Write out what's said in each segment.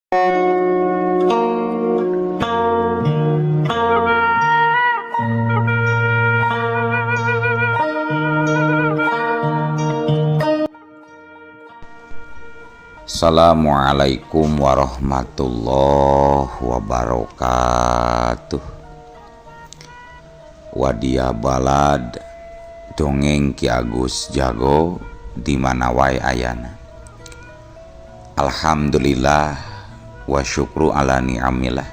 Assalamualaikum warahmatullahi wabarakatuh. Wadia balad dongeng Ki Agus Jago di mana wae ayana. Alhamdulillah wa syukru ala ni'amillah.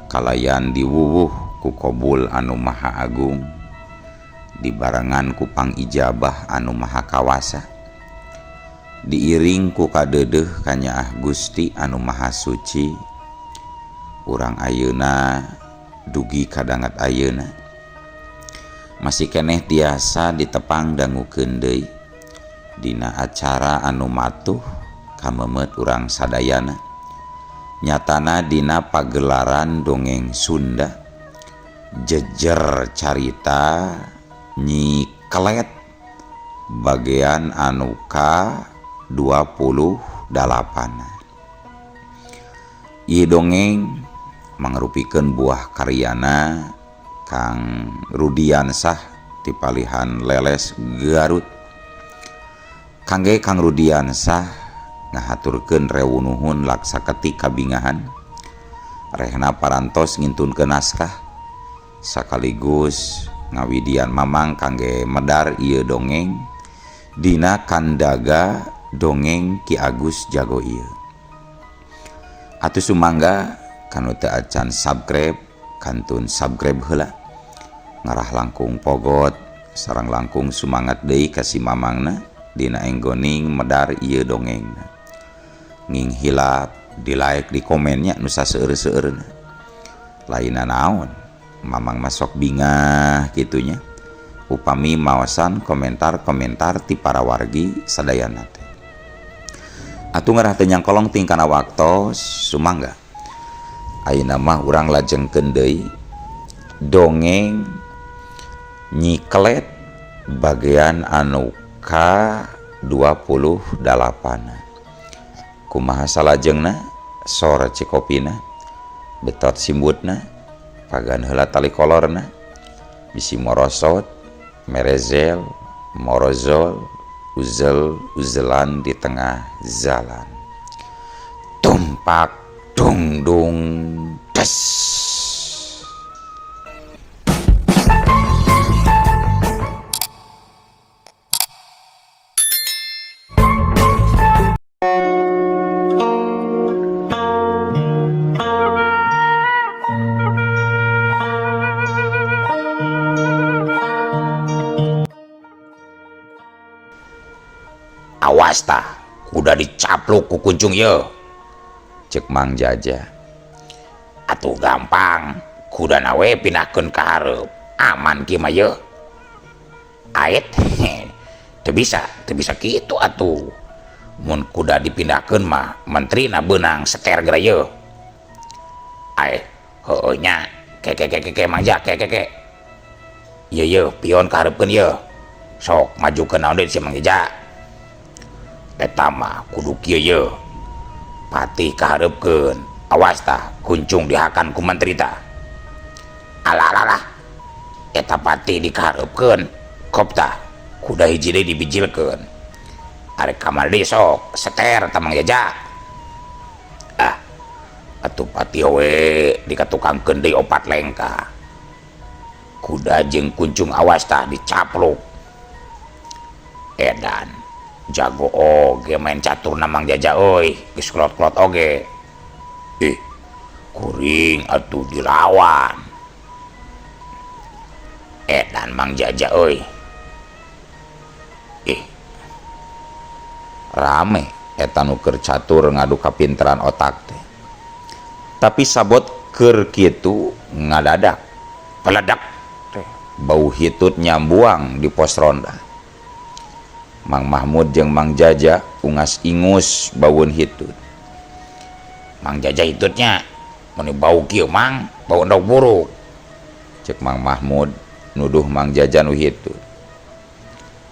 Kalayan diwuwuh ku Qobul anu maha agung, dibarengan ku pangijabah anu maha kawasa, diiring ku kadedeh kanyaah Gusti anu maha suci. Urang ayeuna dugi kadangat ayeuna masih keneh tiasa ditepang dangukeun deui dina acara anu matuh kamemet urang sadayana, nyatana dina pagelaran dongeng Sunda jejer carita Nyi Kelet bagian anu ka 28. Ieu dongeng mangrupikeun buah karyana Kang Rudiansah ti Palihan Leles Garut. Kangge Kang Rudiansah ngahaturkeun rewunuhun laksaketi kabingahan, rehna parantos ngintunkeun naskah sakaligus ngawidian mamang kangge medar ieu dongeng dina kandaga dongeng Ki Agus Jago ieu. Atuh sumangga kanu teu acan subscribe kantun subscribe heula, ngarah langkung pogot sareng langkung sumangat deui ka si mamangna dina enggoning medar ieu dongengna. Nging hilap di like di komennya nu saseueur-seueurna. Lainna naon, mamang masok bingah kitunya upami maosan komentar-komentar ti para wargi sadayana teh. Atuh ngarah teu nyangkolong tingkana waktos sumangga ayeuna mah urang lajengkeun deui dongeng Nyi Kelet bagian anu ka 28. Kumaha salajengna sora cikopina betot simbutna pagan heula tali kolorna bisi morosot merezel morozol uzel-uzelan di tengah jalan. Tumpak dung dung des. Awas tah, kuda dicapluk ku kuncung ye, cek Mang Jaja. Atuh gampang, kuda nawe pindahkeun ka hareup, aman kieu mah ye. Aet, teu bisa kitu atuh. Mun kuda dipindahkeun mah menterina beunang seter geura ye. Aet, heueuh nya, ke Mang Jaja, ke. Ye, pion ka hareupkeun ye. Sok majukeun naon deui si Mang Jaja. Eta mah kudu kieu ye, patih kahareupkeun, awas tah kuncung dihakan ku menteri tah. Alah, eta patih dikahareupkeun, kop tah kuda hiji deui dibijilkeun. Arek kamar deui sok seter tah Mang Jaja. Atuh patih we dikatukangkeun deui opat lengka. Kuda jeung kuncung awas tah dicapluk. Edan jago oge main catur na Mang Jaja euy, geus klot-klot oge. Kuring atuh dilawan. Edan Mang Jaja euy. Rame eta nu keur catur ngadu kapinteran otak teh. Tapi sabot keur kitu ngadadak peledak teh. Bau hitut nyambuang di pos ronda. Mang Mahmud jeung Mang Jaja ungas ingus baueun hitut. Mang Jaja hitutnya mun bau kieu Mang, bau endog buruk. Cek Mang Mahmud nuduh Mang Jaja nu hitut.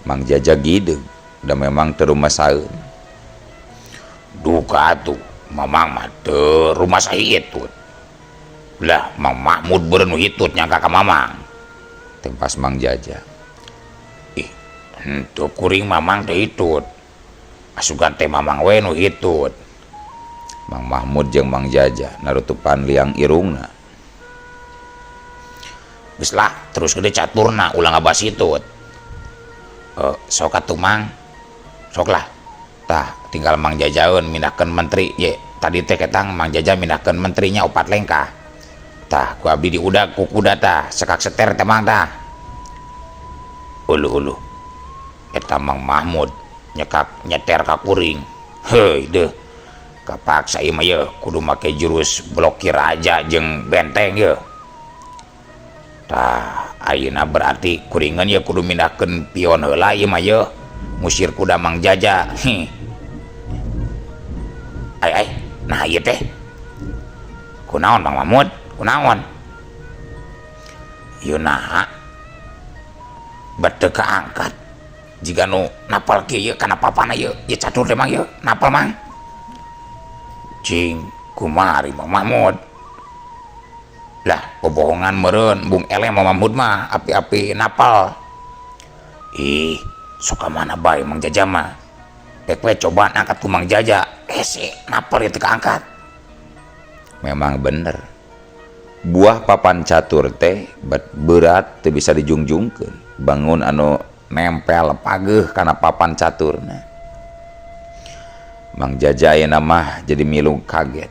Mang Jaja gideung da memang teu rumasaeun. Duka atuh Mamang mah teu rumah saya hitut. Lah Mang Mahmud beureun nu hitut nyangka ka Mamang. Tempas Mang Jaja. Ih, henteu kuring Mamang teh hitut. Asugan teh Mamang we nu hitut. Mang Mahmud jeung Mang Jaja narutupan liang irungna. Geus lah, terus gede caturna ulang ngabas hitut. Sok atuh Mang. Sok lah. Tah, tinggal Mang Jajaeun mindahkeun menteri ye. Tadi teh ketang Mang Jaja mindahkeun menterinya opat lengkah. Tah, ku abdi diudag ku kuda tah, sekak seter teh Mang tah. Uluh. Eta Mang Mahmud nyekak nyeter ka kuring. Heuy deuh. Kapaksa ieu mah ye kudu make jurus blokir aja jeung benteng ye. Tah, ayeuna berarti kuringan ye kudu mindahkeun pion heula ieu mah ye. Musir kuda Mang Jaja. Ai, nah ieu teh. Kunaon Mang Mahmud? Kunaon? Ieu naha? Bade kaangkat. Jika nu napal kieu kana papana ieu, ieu catur teh Mang ieu, napal Mang. Cing, kumari Mang Mahmud. Lah, bobohongan meureun, Bung Eleh Mang Mahmud mah api-api napal. Ih, sok mana bae Mang Jaja mah. Pek we coba angkat ku Mang Jaja, hese napal itu keangkat. Memang bener. Buah papan catur teh berat teu bisa dijungjungkeun. Bangun anu nempel pageuh kana papan caturna. Mang Jaja ayeuna mah jadi milu kaget.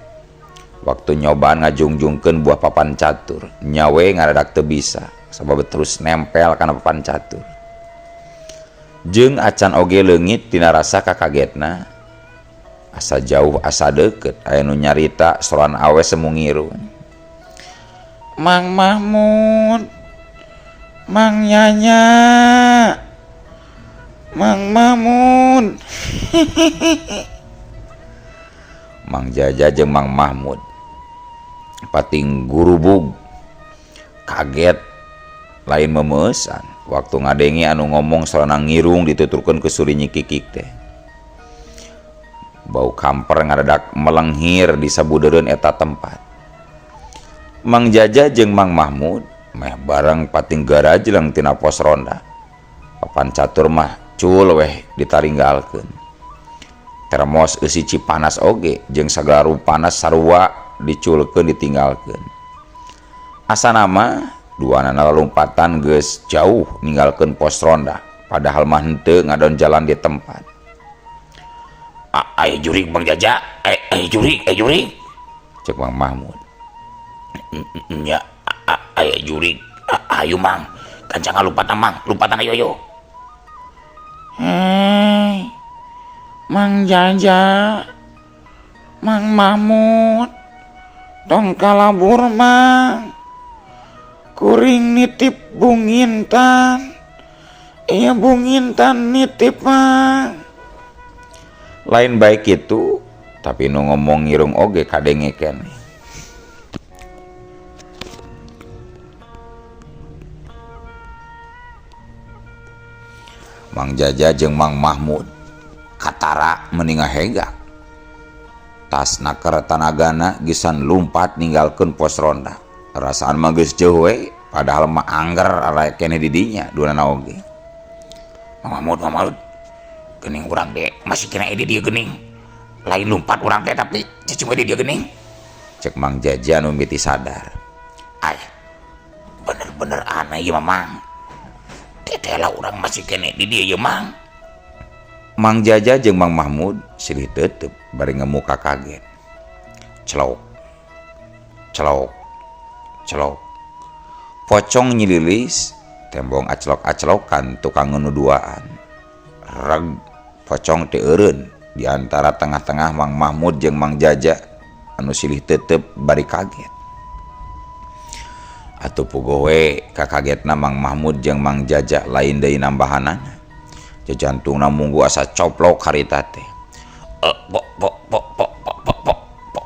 Waktu nyobaan ngajungjungkeun buah papan catur, nyawe ngaradak teu bisa sabab terus nempel kana papan catur. Jeung acan oge leungit tina rasa kakagetna. Asa jauh asa deukeut aya nu nyarita soran awe semu ngirung. Mang Mahmud, Mang Nyanya, Mang Mahmud. Mang Jaja jeung Mang Mahmud pating gurubug kaget lain memesan waktu ngadengi anu ngomong sorana ngirung dituturkeun ku suri nyikikik teh. Bau kamper ngadadak melenghir di sabudereun eta tempat. Mang Jaja jeung Mang Mahmud meh bareng pating garajleung tina pos ronda. Papan catur mah cul weh ditaringgalkeun. Termos eusi Cipanas oge jeung sagala rupana sarua diculkeun ditinggalkeun. Asana mah duana lompatan geus jauh ninggalkeun pos ronda padahal mah henteu ngadon jalan di tempat. Aya jurig Mang Jaja, jurig. Cek Mang Mahmud. Nya, aya jurig. Ayo Mang, kancang lumpatan Mang, lumpatan ayo. Hei, Mang Jaja, Mang Mahmud, tong kalabur Mang. Kuring nitip Bung Intan. Iya Bung Intan nitip Mang. Lain baik itu, tapi nu ngomong ngirung oge kadenge keneh. Mang Jaja jeung Mang Mahmud katara meninga hegak. Tasna keur tanagana gisan lumpat ninggalkeun pos ronda. Rasaan mah geus jeuh we, padahal mah angger aya keneh di dinya duanana oge. Mang Mahmud. Geuning urang teh masih kena di dieu geuning. Lain lumpat urang teh tapi cicing di dieu geuning. Cek Mang Jaja anu miti sadar. Ay, bener-bener aneh ieu Mang. Tetela urang masih kena di dieu Mang. Mang Jaja jeung Mang Mahmud silih teuteup bari ngemuka kaget. Celok. Pocong nyililis, tembong aclok-aclokan tukang nuduaan. Reg pocong teu eureun di antara tengah-tengah Mang Mahmud jeung Mang Jaja anu silih teuteup bari kaget. Atuh puguh we kakagetna Mang Mahmud jeung Mang Jaja lain deui nambahanana. Jajantungna munggu asa coplok harita teh.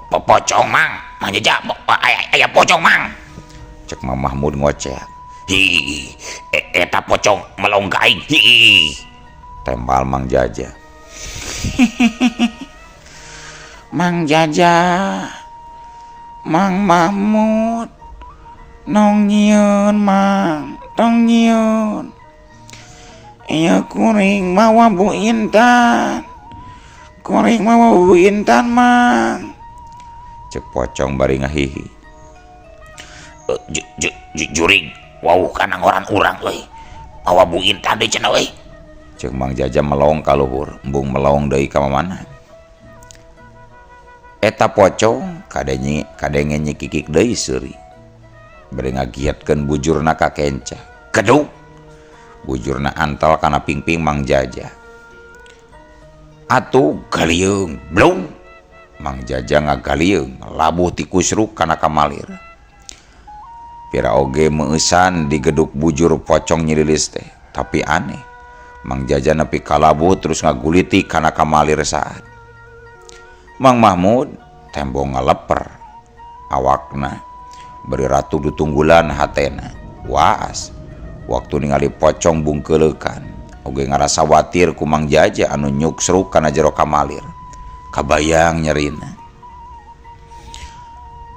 Pocong Mang Jaja, aya pocong Mang. Cek Mang Mahmud ngoceh. Hi, eta pocong melongkai. Hi. Tembal Mang Jaja. Mang Jaja, Mang Mahmud, nong nyieun mang, tong nyieun. Iya kuring mawa Bu Intan, kuring mawa Bu Intan mang. Cek pocong bari ngahihi. Juring, wow kana ngoran urang euy. Mawa Bu Intan deui cenah euy. Cek Mang Jaja melong ka luhur, embung melong deui ka mamana. Eta pocong kadenge nyikikik deui seuri. Bari ngagiatkeun bujurna ka kenca. Keduk Bujurna antal kana pingping Mang Jaja. atuh galieung blung. Mang Jaja ngagalieung labuh ti kusruk kana kamalir. Pira oge meusan di geduk bujur pocong nyililis teh, tapi aneh. Mang Jaja nepi kalabuh terus ngaguliti kana kamalir saat. Mang Mahmud tembong ngaleper awakna beri ratu ditunggulan hatena. Waas waktu ningali pocong bungkeulekan oge ngarasa watir ku Mang Jaja anu nyuksruk kana jero kamalir. Kabayang nyerina.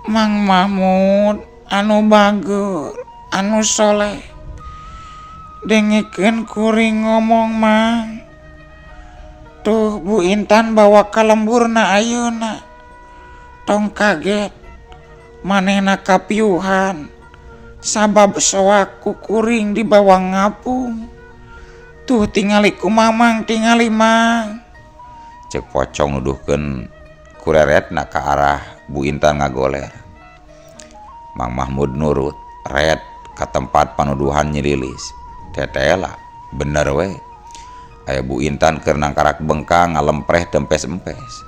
Mang Mahmud anu bager, anu soleh, dengekeun kuring ngomong mang. Tuh Bu Intan bawa ka lemburna ayeuna, tong kaget manehna kapiuhan sabab soak ku kuring dibawa ngapung. Tuh tingali ku mamang, tingali mang. Cek pocong nuduhkeun kureretna ka arah Bu Intan ngagoler. Mang Mahmud nurut red ka tempat panuduhan nyililis. Tetela bener we aya Bu Intan keur nangkarak bengkang ngalempreh tempes-empes.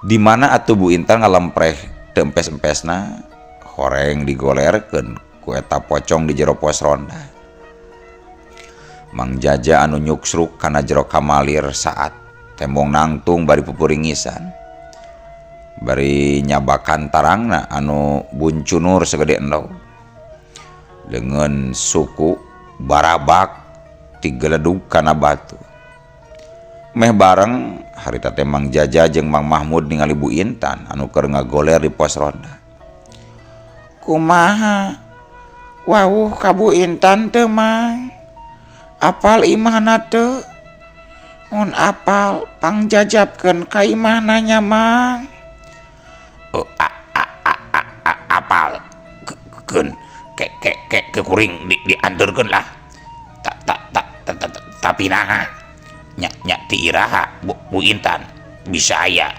Di mana atuh Bu Intan ngalempreh tempes-empesna horeng digolerkeun ku eta pocong di jero pos ronda. Mang Jaja anu nyuksruk kana jero kamalir saat tembong nangtung bari pupuringisan. Bari nyabakan tarangna anu buncunur segede endau. Dengan suku barabak tigeledug kana batu. Meh bareng harita teh Mang Jaja jeung Mang Mahmud ningali Bu Intan anu keur ngagoler di pos ronda. Kumaha wawuh ka Bu Intan teu mang? Apal imahna teu? Mun apal pangjajabkeun ka imahna nya mang. Apal keun ke kuring dianturkeun lah. Tapi naha nya ti iraha Bu Intan bisa aya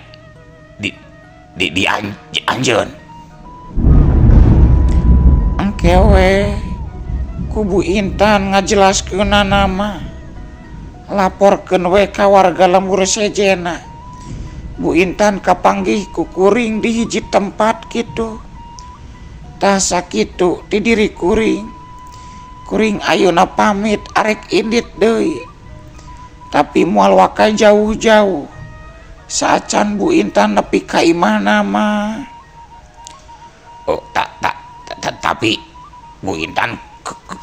di anjeun. Engke we ku Bu Intan ngajelaskeunna nama. Laporkeun we ka warga lembur sejena. Bu Intan kapanggih ku kuring di hiji tempat kitu. Tah sakitu ti diri kuring. Kuring ayeuna pamit arek indit deui. Tapi moal wakai jauh-jauh. Saacan Bu Intan nepi ka imahna mah. Oh, tapi Bu Intan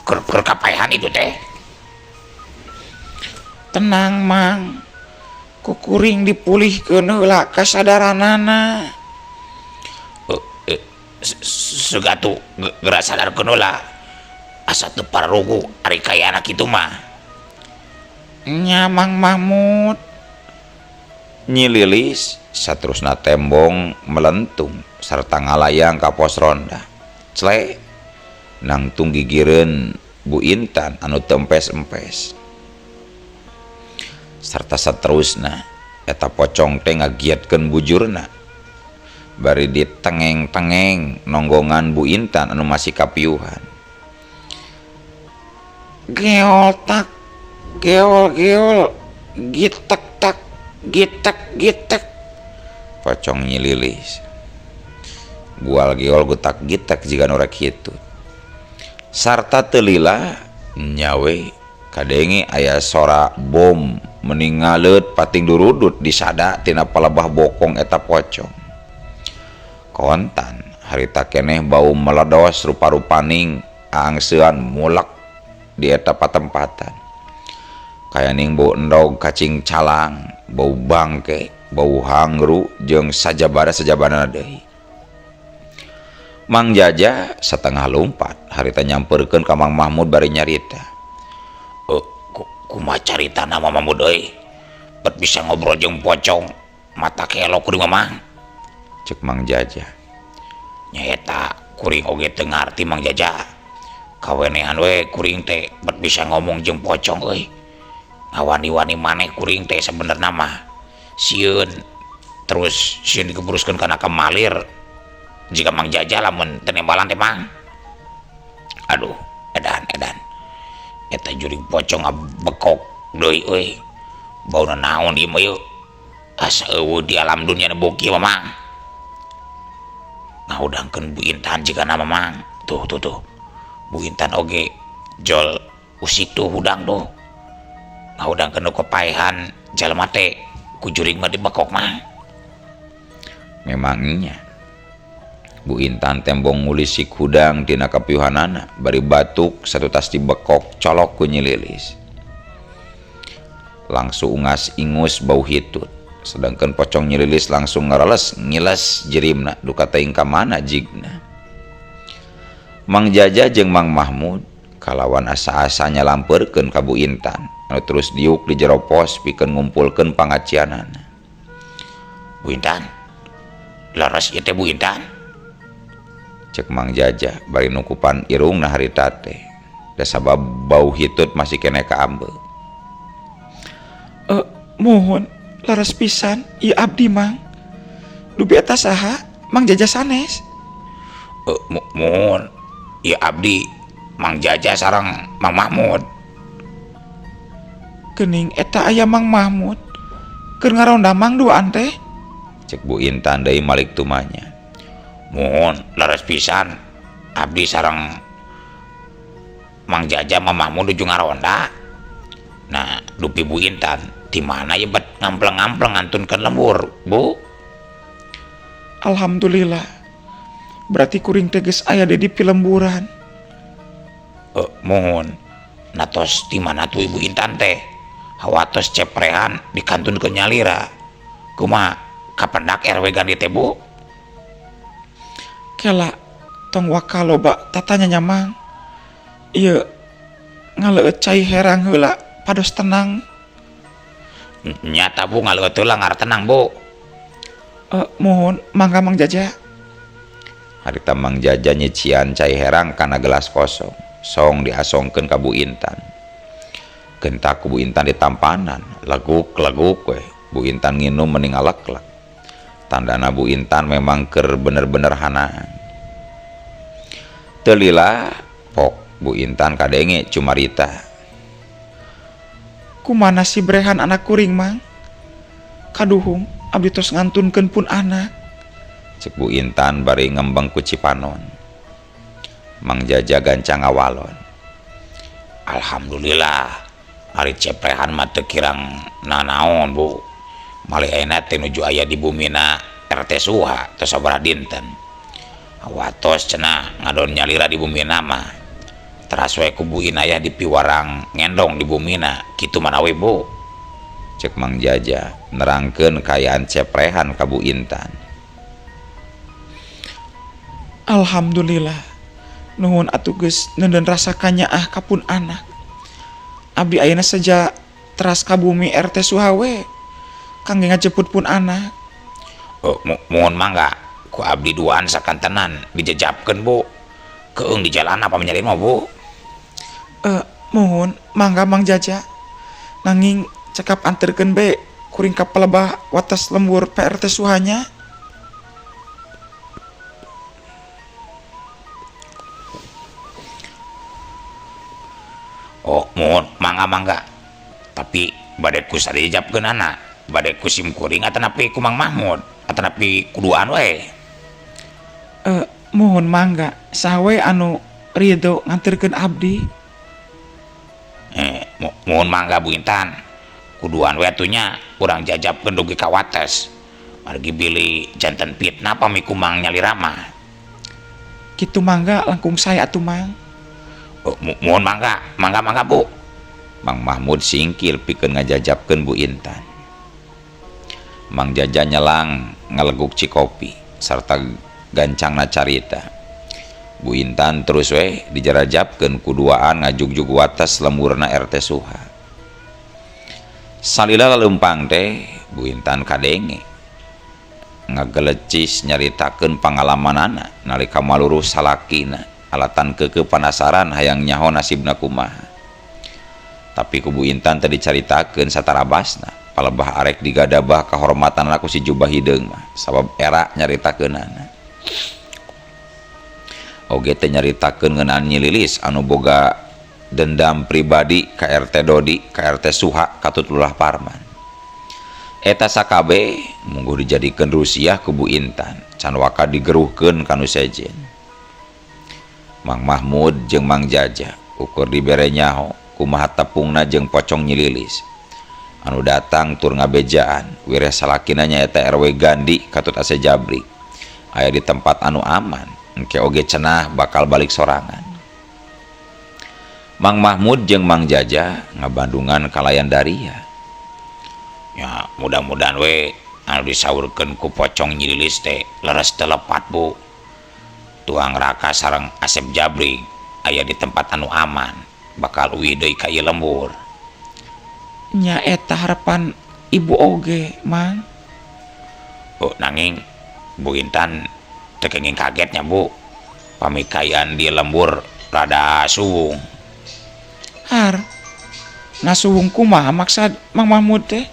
keur kapaehan itu teh. Tenang mang, ku kuring dipulihkeun heula kasadaranana. Segatu geura sadarkeun heula asa teu pararugu ari kayana kitu mah. Nya Mang Mahmud Nyililis saterusna tembong melentung sarta ngalayang ka pos ronda.Cle nangtung gigireun Bu Intan anu tempes-empes. Sarta saterusna eta pocong teh ngagiatkeun bujurna. Bari ditengeng-tengeng nonggongan Bu Intan anu masih kapiuhan. geol tak, geol gitek tak, gitek. Pocong nyililis. Gual geol gutak gitek jiga norek kitu. Sarta teu lila nyawe kadenge aya sora bom meningaleut pating durudut disada tina palebah bokong eta pocong. Kontan harita keneh bau meledos rupa-rupaning aangseun mulak di eta patempatan. Kayaning bau endog kacing calang, bau bangke, bau hangru jeung sajabana deui. Mang Jaja setengah lompat harita nyamperkeun ka Mang Mahmud bari nyarita. Kumaha carita nama Mahmud euy? Bet bisa ngobrol jeung pocong mata kelok kuring Mamang. Cek Mang Jaja. Nyaeta kuring oge teu ngarti Mang Jaja. Kawenehan we kuring teh bet bisa ngomong jeung pocong euy. Ngawani-wani maneh kuring teh sebenarnya mah sieun terus sieun dikebruskeun kana kamalir jika Mang Jaja lamun teu nembalan teh Mang. Aduh, edan eta jurig pocong ngabekok deui euy. Bauna naon ieu mah yeuh? Asa eueuh di alam dunia na boki Mamang. Ngaudangkeun Bu Intan jika nama Mang. Tuh. Bu Intan oge jol usik tuh hudang tuh. Ngaudangkeun kepaehan jalma teh ku jurig mah dibekok Mang. Memangnya Bu Intan tembong ngulisik hudang dina kapiuhanana bari batuk satu tas dibekok colok ku Nyi Lilis. Langsung ungas ingus bau hitut. Sedangkan pocong Nyi Lilis langsung ngareles ngiles jerimna duka teuing ka mana jigna. Mang Jaja jeung Mang Mahmud kalawan asa-asanya lampeurkeun ka Bu Intan anu terus diuk di jero pos pikeun ngumpulkeun pangacianana. Bu Intan, laras ieu teh Bu Intan. Cek Mang Jaja bari nukupan irungna harita teh. Da sabab bau hitut masih kene kaambeul. Mohon laras pisan ieu abdi Mang. Dubi eta saha? Mang Jaja sanes. Mohon ieu abdi Mang Jaja sareng Mang Mahmud. Geuning eta aya Mang Mahmud. Keur ngaronda Mang duaan teh. Cek Bu Intan deui malik tumanya. Mohon laras pisan abdi sareng Mang Jaja Mang Mahmud nuju ngaronda. Nah, dupi Bu Intan di mana ya bet ngampleng-ngampleng ngantunkeun lembur, Bu? Alhamdulillah. Berarti kuring teges aya di pilemburan. Mohon natos di mana tuh Ibu Intan teh? Hawatos ceprehan dikantunkeun nyalira. Kumaha kapendak RW Gandi teh, Bu? Kela tong wakaloba tatanya Mang. Ieu ngaleueut cai herang heula pados tenang. Nyata Bu ngaleueut heula ngar tenang, Bu. Mohon mangga Mang Jaja. Harita Mang Jaja nyician cai herang kana gelas kosong. Song diasongkeun ka Bu Intan. Gentak ku Bu Intan ditampanan, leguk-leguk we. Bu Intan nginum mending aleklek. Tandana Bu Intan memang keur bener-bener hanaan. Teu lila pok Bu Intan kadenge cumarita. Kumana si brehan anak kuring Mang? Kaduhung abdi tos ngantunkeun pun anak. Cek Bu Intan bari ngembeng ku Cipanon. Mang Jaja gancang ngawalon. Alhamdulillah ari ceprehan mah teu kirang nanaon, Bu. Malih ayeuna teh nuju aya di bumina RT Suha teu sabaraha dinten. Watos cenah ngadon nyalira di bumina mah. Teras we ku Bu Inayah di piwarang ngendong di bumina, kitu manawe, Bu. Cek Mang Jaja nerangkeun kayaan ceprehan ka Bu Intan. Alhamdulillah. Nuhun atuh geus neundeun rasa kanyaah kapun anak. Abdi ayeuna saja teras ka bumi RT Suhawe. Kangge ngajeput pun anak. Mohon mangga ku abdi duaan sakantenan dijejapkeun, Bu. Keung di jalan apa menyalin mah, Bu? Mohon mangga Mang Jaja. Nanging cekap anterkeun be kuring ka pelebah wates lembur PRT Suhanya. Mohon mangga. Tapi bade ku sadijapkeun anak. Bade ku sim kuring atanapi ku Mang Mahmud, atanapi kuduaan we. Mohon mangga sawe anu ridho nganterkeun abdi. Mohon mangga Bu Intan. Kuduaan we atunya urang jajapkeun dugi ka wates. Margi bili janten fitnah pami ku Mang nyalira mah. Kitu mangga langkung saya atuh Mang. Mohon mangga Bu. Mang Mahmud singkil pikeun ngajajapkeun Bu Intan. Mang Jaja nyelang ngaleguk cikopi sarta gancangna carita. Bu Intan terus we dijarajabkeun kuduaan ngajugjug watas lemburna RT Suha. Salila leumpang teh Bu Intan kadenge ngagelecis nyaritakeun pangalamanana nalika maluru salakina alatan keke panasaran hayang nyaho nasibna kumaha. Tapi ku Bu Intan tadi caritakeun satarabasna palebah arek digadabah kahormatanna ku si Jubah Hideung mah sabab era nyaritakeunana. Oge teh nyaritakeun ngeunaan Nyi Lilis anu boga dendam pribadi ka RT Dodi ka RT Suha katut Lurah Parman. Eta sakabe mungguh dijadikeun rusiah ku Bu Intan can waka digeruhkeun kanu sejen. Mang Mahmud jeung Mang Jaja ukur dibere nyaho kumaha tepungna jeung pocong Nyi Lilis anu datang tur ngabejaan wireh salakina nyaeta RW Gandi katut ase Jabrik aya di tempat anu aman engke oge cenah bakal balik sorangan. Mang Mahmud jeung Mang Jaja ngabandungan kalayan Daria. Ya mudah-mudahan we anu disaurkeun ku pocong Nyi Lilis teh leres telepat Bu. Tuang Raka sareng Asep Jabrik aya di tempat anu aman bakal uwi deui ka ieu lembur. Nya eta harapan ibu oge Mang. Oh nanging Bu Intan teu kenging kagetnya Bu pamikayan di lembur rada suwung. Har nasuwung kumaha maksad Mang Mahmud teh?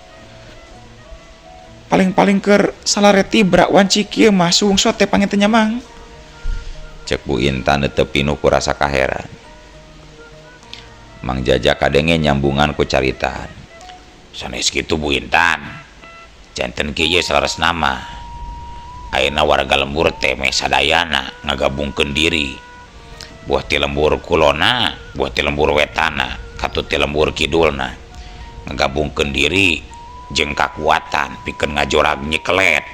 Paling-paling keur salareti brak wanci kieu mah suwung sote pangintennya Mang. Cek Bu Intan teu pinuh ku rasa kaheran. Mang Jaja kadenge nyambungan ku caritaan. Sanes kitu Bu Intan janten kieu salares nama ayeuna warga lembur teh meh sadayana ngagabungkeun diri buah ti lembur kulona buah ti lembur wetana katut ti lembur kidulna ngagabungkeun diri jeung kakuatan pikeun ngajorag nyikelet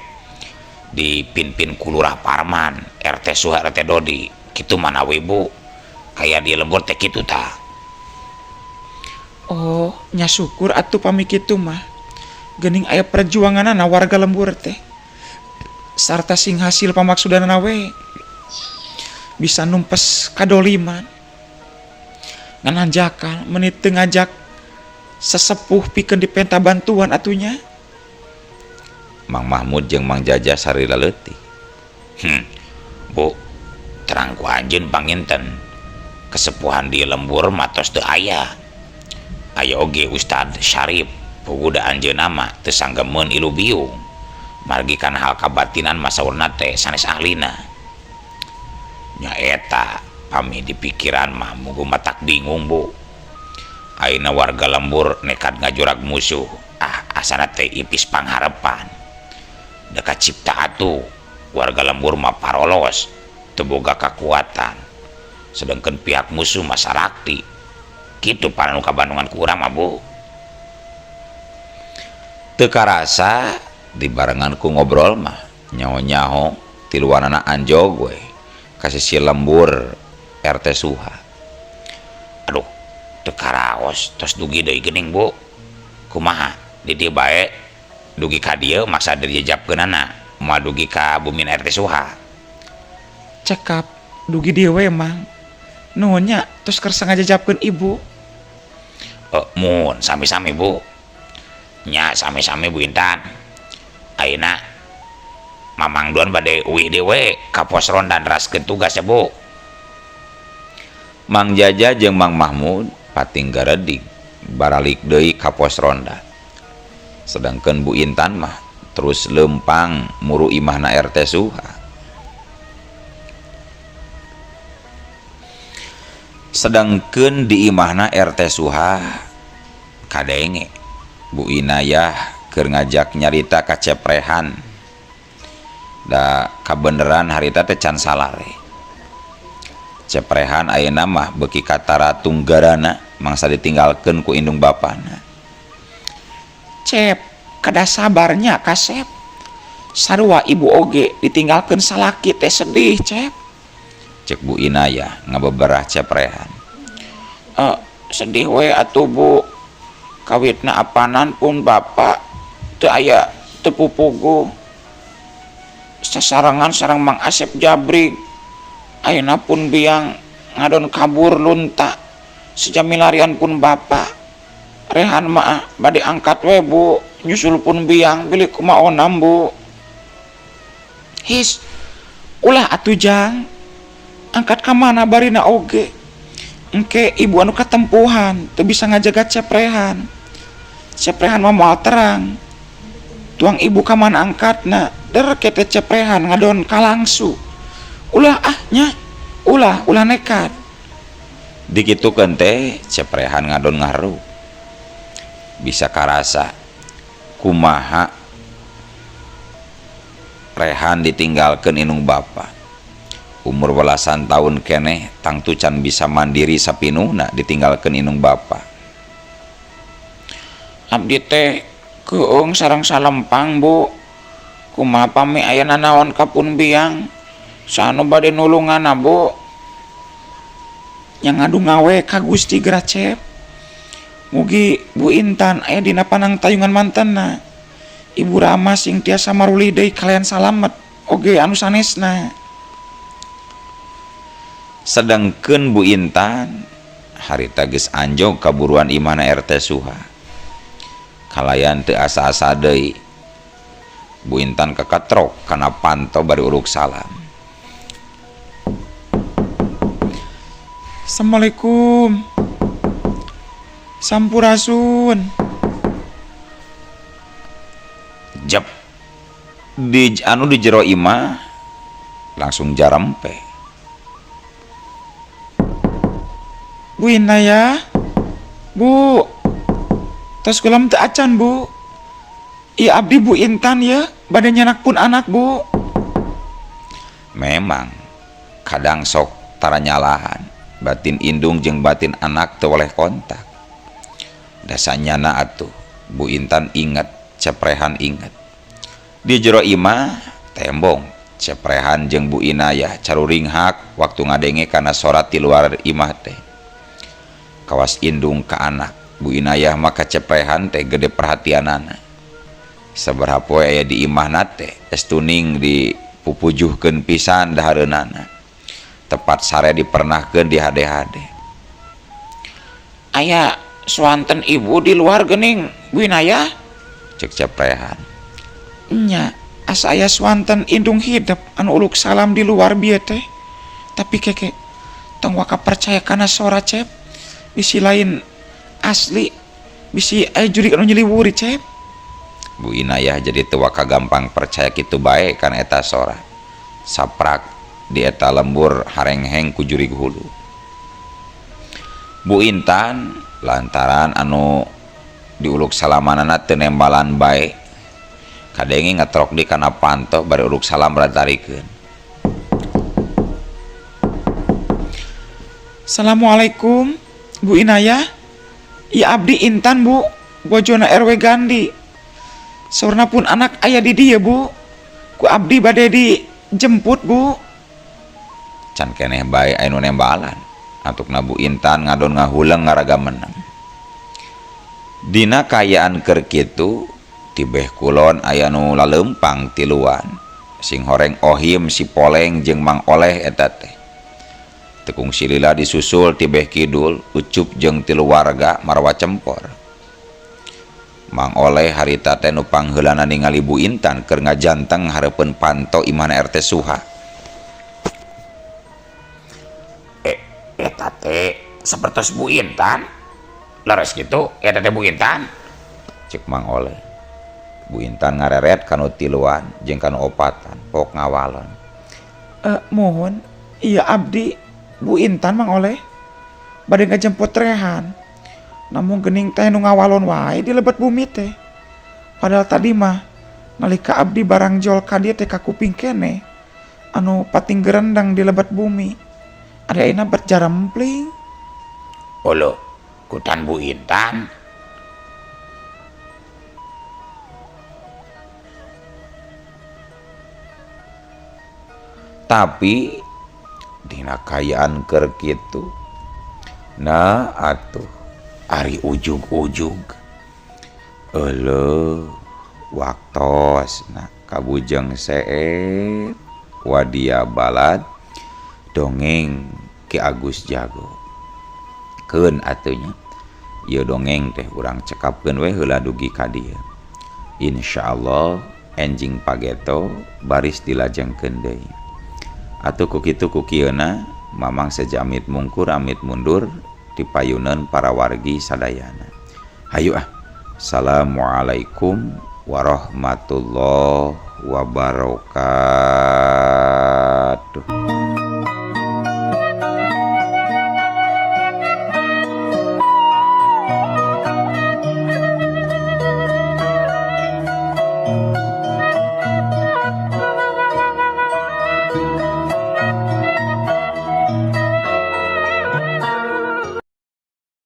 di pin-pin ku Lurah Parman RT Suha RT Dodi kitu manawi Bu kaya di lembur teh kitu tah. Oh nya syukur atuh pami kitu mah geuning aya perjuanganana warga lembur teh sarta sing hasil pamaksudanana we bisa numpes kadoliman ngan hanjakan menit teu ngajak sesepuh pikeun dipenta bantuan atunya. Mang Mahmud jeung Mang Jaja sarila leutik. Bu terang ku anjeun panginten kesepuhan di lembur matos teu aya oge Ustad Syarif puguda anjeunna mah teu sanggemeun ilu biung margi kana hal kabatinan masaurna teh sanes ahlina. Nya eta pami di pikiran mah mugu matak bingung Bu. Ayeuna warga lembur nekat ngajurag musuh asana teh ipis pangharepan. Da kacipta atuh warga lembur mah parolos teu boga kakuatan sedangkan pihak musuh mah sarakti. Kitu panu kabandungan ku urang mah Bu. Teu karasa dibarengan ku ngobrol mah nyaho-nyaho ti luarana anjog we ka sisi lembur RT Suha. Aduh teu karaos tos dugi deui geuning Bu. Kumaha di dieu bae dugi ka dieu maksa dijajabkeunana moal dugi ka bumin RT Suha. Cekap dugi dieu we Mang. Nuhun nya tos keur ngajajabkeun ibu. Mun sami-sami Bu. Nya sami-sami Bu Intan. Ayeuna Mamang Duan bade uwih dewe ka pos ronda neraskeun tugas ya Bu. Mang Jaja jeung Mang Mahmud pating garedik baralik deui ka pos ronda. Sedangkan Bu Intan mah terus lempang muru imahna RT Suha. Sedangkan di imahna RT Suha kadenge Bu Inayah keur ngajak nyarita ka Ceprehan da kabeneran harita teh can salare. Ceprehan ayeuna mah beuki katara tunggarana mangsa ditinggalkeun ku indung bapana. Cep kada sabarnya Kasep. Sarua ibu oge ditinggalkeun salaki teh sedih Cep. Cek Bu Inayah ngabeberah Ceprehan. Sedih we atuh Bu. Kawitna apanan pun bapak teu aya tepupugu sasarangan sareng Mang Asep Jabrik. Ayeuna pun biang ngadon kabur lunta sejamilarian pun bapak. Rehan mah bade angkat we Bu, nyusul pun biang beli kumaonam Bu. His ulah atuh Jang, angkat ka mana barina oge. Engke ibu anu katempuhan teu bisa ngajaga ceprehan. Ceprehan mah moal terang. Tuang ibu ka mana angkatna, derek teh ceprehan ngadon kalangsu. Ulah nya, ulah nekat. Dikitukeun teh ceprehan ngadon ngaruh. Bisa karasa kumaha Rehan ditinggalkeun inung bapa. Umur belasan tahun keneh tangtu can bisa mandiri sapinuhna ditinggalkeun inung bapa. Abdi teh keung sareng salempang Bu. Kumaha pami aya nanaon kapun biang sanu bade nulunganna Bu. Nya ngadu ngawe ka Gusti Gracep. Mugi Bu Intan aya dina panang tayungan mantenna. Ibu Rama sing tiasa maruli deui kalian salamet oge anu sanesna. Sedengkeun Bu Intan harita geus anjog kaburuan imahna RT Suha. Kalayan teu asa-asa deui Bu Intan kekatrok kana panto bari uruk salam. Assalamualaikum. Sampurasun. Jep di anu di jero imah langsung jarempe. Bu Inaya, Bu, tos kulam teu acan Bu. Iya abdi Bu Intan ya, bade nyanak pun anak Bu. Memang kadang sok taranyalahan batin indung jeung batin anak teu oleh kontak. Dasanyana atuh Bu Intan inget, ceprehan inget. Di jero imah tembong ceprehan jeung Bu Inayah caruring hak waktu ngadenge kana sorat di luar imah teh. Kawas indung ka anak Bu Inayah maka ceprehan teh gede perhatianana. Sabaraha poe aya di imahna teh estuning dipupujuhkeun pisan dahareunana. Tepat sare dipernahkeun di hade-hade. Aya swanten ibu di luar geuning Bu Inayah. Cek ceprehan. Nya, asa aya swanten indung hidup anu uluk salam di luar bieu teh. Tapi keke tong waka percaya kana sora Cep. Bisi lain asli, bisi aya jurig anu nyeliwuri Cep. Bu Inayah jadi teu waka gampang percaya kitu bae kana eta sora. Saprak di eta lembur harengheng ku jurig hulu. Bu Intan lantaran anu diuluk salamanana teu nembalan bae. Kadenge ngetrok di kana panto bari uruk salam ratarikeun. Assalamualaikum Bu Inayah. Iya abdi Intan Bu, bojona RW Gandi. Saurna pun anak aya di dieu Bu. Ku abdi bade dijemput Bu. Can keneh bae anu nembalan. Antukna Bu Intan ngadon ngahuleung ngaraga meneng. Dina kayaan keur kitu tibeh kulon aya nu laleumpang tiluan. Sing horeng Ohim si Poleng jeung Mang Oleh eta teh. Tekung silila disusul tibeh kidul Ucup jeung tilu warga marwa cempor. Mang Oleh harita teh nu pangheulana ningali Bu Intan keur ngajanteng hareupeun panto imahna RT Suha. Eta teh sapertos Bu Intan. Leres gitu, eta teh Bu Intan. Cek Mang Oleh. Bu Intan ngareret kanu tiluan jeung kanu opatan pok ngawalon. Mohon, iya abdi Bu Intan Mang Oleh bade ngajemput Rehan. Namun geuning teh nu ngawalon wae di lebet bumi teh. Padahal tadi mah nalika abdi barang jol ka dieu teh ka kuping keneh anu pating gerendang di lebet bumi. Ada ayeuna berjarempling. Olo, kutan Bu Intan. Tapi dina kayaan keur kitu nah atuh ari ujug-ujug eueuh waktos nah kabujeng seet wadia balad dongeng Ki Agus Jago keun atunya ieu dongeng teh urang cekapkeun we heula dugi ka dieu insyaallah enjing pageto baris dilajengkeun deui atuh ku kitu ku kieuna mamang sejamit mungkur amit mundur dipayuneun para wargi sadayana hayu assalamualaikum warahmatullahi wabarakatuh.